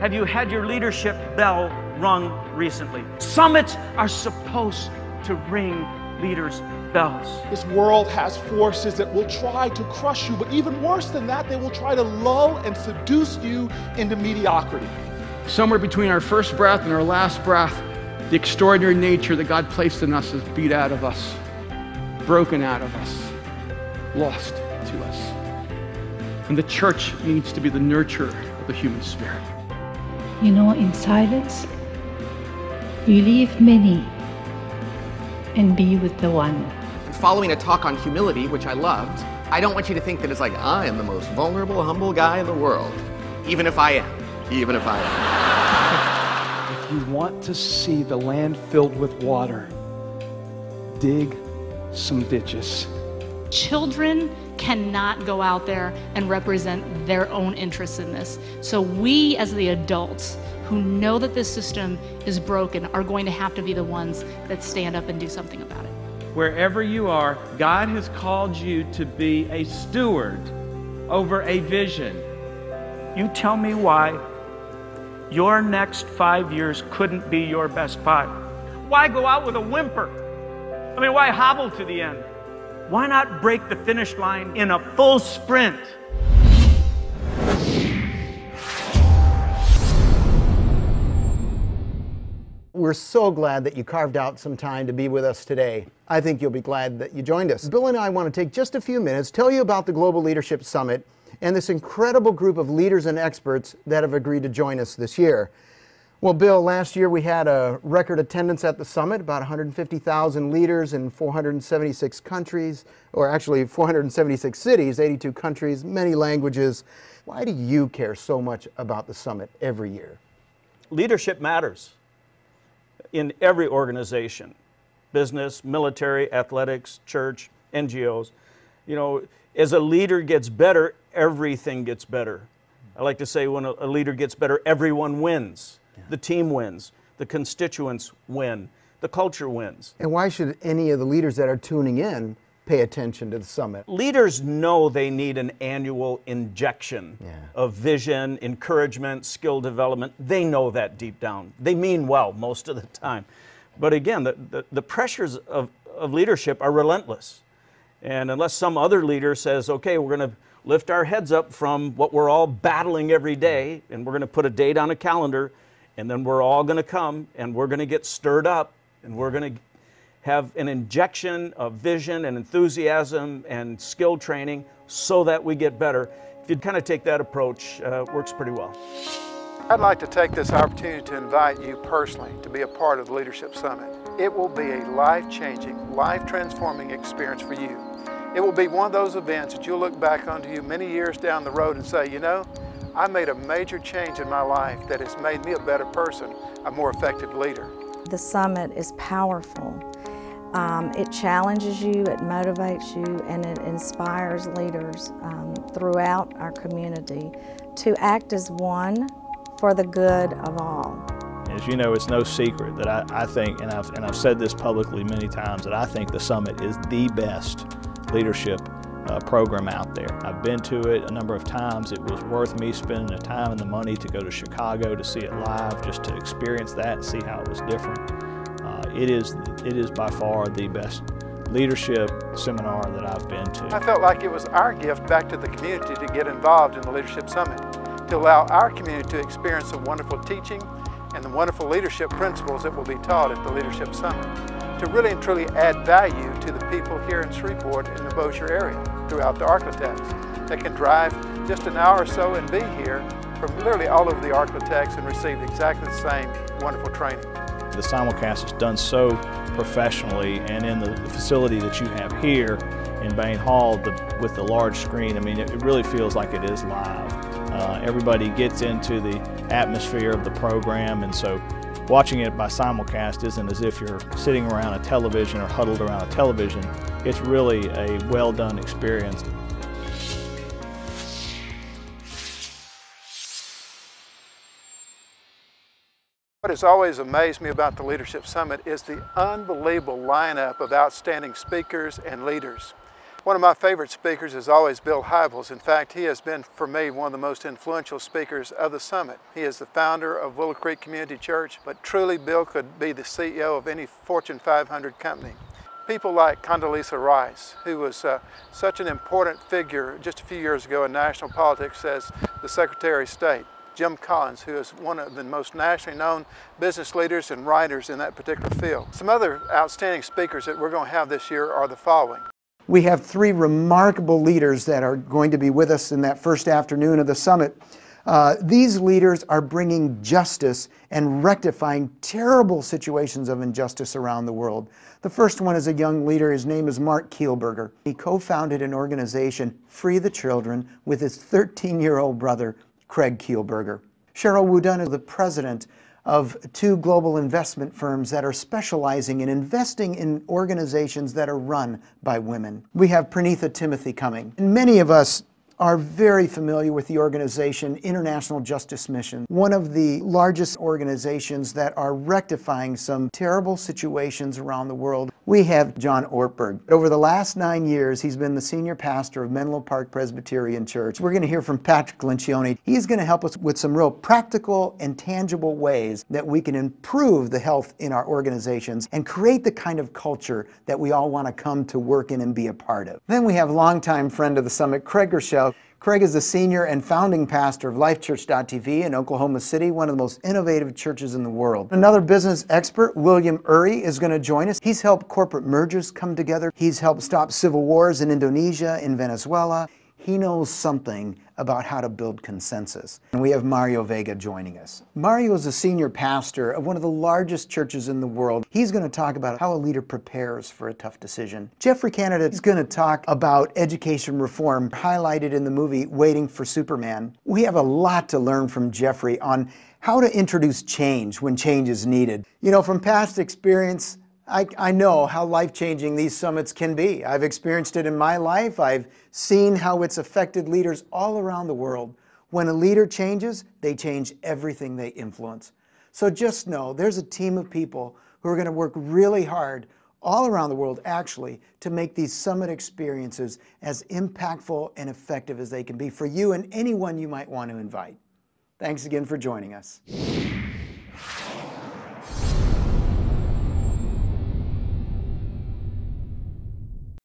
Have you had your leadership bell rung recently? Summits are supposed to ring leaders' bells. This world has forces that will try to crush you, but even worse than that, they will try to lull and seduce you into mediocrity. Somewhere between our first breath and our last breath, the extraordinary nature that God placed in us is beat out of us, broken out of us, lost to us. And the church needs to be the nurturer of the human spirit. You know, in silence, you leave many and be with the one. Following a talk on humility, which I loved, I don't want you to think that it's like, I am the most vulnerable, humble guy in the world. Even if I am. Even if I am. If you want to see the land filled with water, dig some ditches. Children cannot go out there and represent their own interests in this. So we, as the adults who know that this system is broken, are going to have to be the ones that stand up and do something about it. Wherever you are, God has called you to be a steward over a vision. You tell me why your next 5 years couldn't be your best 5. Why go out with a whimper? I mean, why hobble to the end? Why not break the finish line in a full sprint? We're so glad that you carved out some time to be with us today. I think you'll be glad that you joined us. Bill and I want to take just a few minutes, tell you about the Global Leadership Summit and this incredible group of leaders and experts that have agreed to join us this year. Well, Bill, last year we had a record attendance at the summit, about 150,000 leaders in 476 countries, or actually 476 cities, 82 countries, many languages. Why do you care so much about the summit every year? Leadership matters in every organization, business, military, athletics, church, NGOs. You know, as a leader gets better, everything gets better. I like to say when a leader gets better, everyone wins. Yeah. The team wins, the constituents win, the culture wins. And why should any of the leaders that are tuning in pay attention to the summit? Leaders know they need an annual injection of vision, encouragement, skill development. They know that deep down. They mean well most of the time. But again, the pressures of leadership are relentless. And unless some other leader says, okay, we're going to lift our heads up from what we're all battling every day, and we're going to put a date on a calendar, and then we're all going to come, and we're going to get stirred up, and we're going to have an injection of vision and enthusiasm and skill training so that we get better. If you kind of take that approach, it works pretty well. I'd like to take this opportunity to invite you personally to be a part of the Leadership Summit. It will be a life-changing, life-transforming experience for you. It will be one of those events that you'll look back onto you many years down the road and say, you know, I made a major change in my life that has made me a better person, a more effective leader. The summit is powerful. It challenges you, it motivates you, and it inspires leaders throughout our community to act as one for the good of all. As you know, it's no secret that I think, and I've said this publicly many times, that I think the summit is the best leadership program out there. I've been to it a number of times. It was worth me spending the time and the money to go to Chicago to see it live, just to experience that and see how it was different. It is by far the best leadership seminar that I've been to. I felt like it was our gift back to the community to get involved in the Leadership Summit, to allow our community to experience the wonderful teaching and the wonderful leadership principles that will be taught at the Leadership Summit, to really and truly add value to the people here in Shreveport and the Bossier area, throughout the Arklatex, that can drive just an hour or so and be here from literally all over the Arklatex and receive exactly the same wonderful training. The simulcast is done so professionally, and in the facility that you have here in Bain Hall with the large screen, I mean, it really feels like it is live. Everybody gets into the atmosphere of the program, and so watching it by simulcast isn't as if you're sitting around a television or huddled around a television. It's really a well-done experience. What has always amazed me about the Leadership Summit is the unbelievable lineup of outstanding speakers and leaders. One of my favorite speakers is always Bill Hybels. In fact, he has been, for me, one of the most influential speakers of the summit. He is the founder of Willow Creek Community Church, but truly Bill could be the CEO of any Fortune 500 company. People like Condoleezza Rice, who was such an important figure just a few years ago in national politics as the Secretary of State. Jim Collins, who is one of the most nationally known business leaders and writers in that particular field. Some other outstanding speakers that we're going to have this year are the following. We have three remarkable leaders that are going to be with us in that first afternoon of the summit. These leaders are bringing justice and rectifying terrible situations of injustice around the world. The first one is a young leader. His name is Mark Kielburger. He co-founded an organization, Free the Children, with his 13-year-old brother, Craig Kielburger. Cheryl Wudun is the president of two global investment firms that are specializing in investing in organizations that are run by women. We have Pranitha Timothy coming. And many of us are very familiar with the organization International Justice Mission, one of the largest organizations that are rectifying some terrible situations around the world. We have John Ortberg. Over the last 9 years, he's been the senior pastor of Menlo Park Presbyterian Church. We're going to hear from Patrick Lencioni. He's going to help us with some real practical and tangible ways that we can improve the health in our organizations and create the kind of culture that we all want to come to work in and be a part of. Then we have longtime friend of the summit, Craig Gershell. Craig is the senior and founding pastor of church.The in Oklahoma City, one of the most innovative churches in the world. Another business expert, William Uri, is going to join us. He's helped corporate mergers come together. He's helped stop civil wars in Indonesia, in Venezuela. He knows something about how to build consensus. And we have Mario Vega joining us. Mario is a senior pastor of one of the largest churches in the world. He's going to talk about how a leader prepares for a tough decision. Jeffrey Canada is going to talk about education reform, highlighted in the movie Waiting for Superman. We have a lot to learn from Jeffrey on how to introduce change when change is needed. You know, from past experience, I know how life-changing these summits can be. I've experienced it in my life. I've seen how it's affected leaders all around the world. When a leader changes, they change everything they influence. So just know there's a team of people who are going to work really hard all around the world, actually, to make these summit experiences as impactful and effective as they can be for you and anyone you might want to invite. Thanks again for joining us.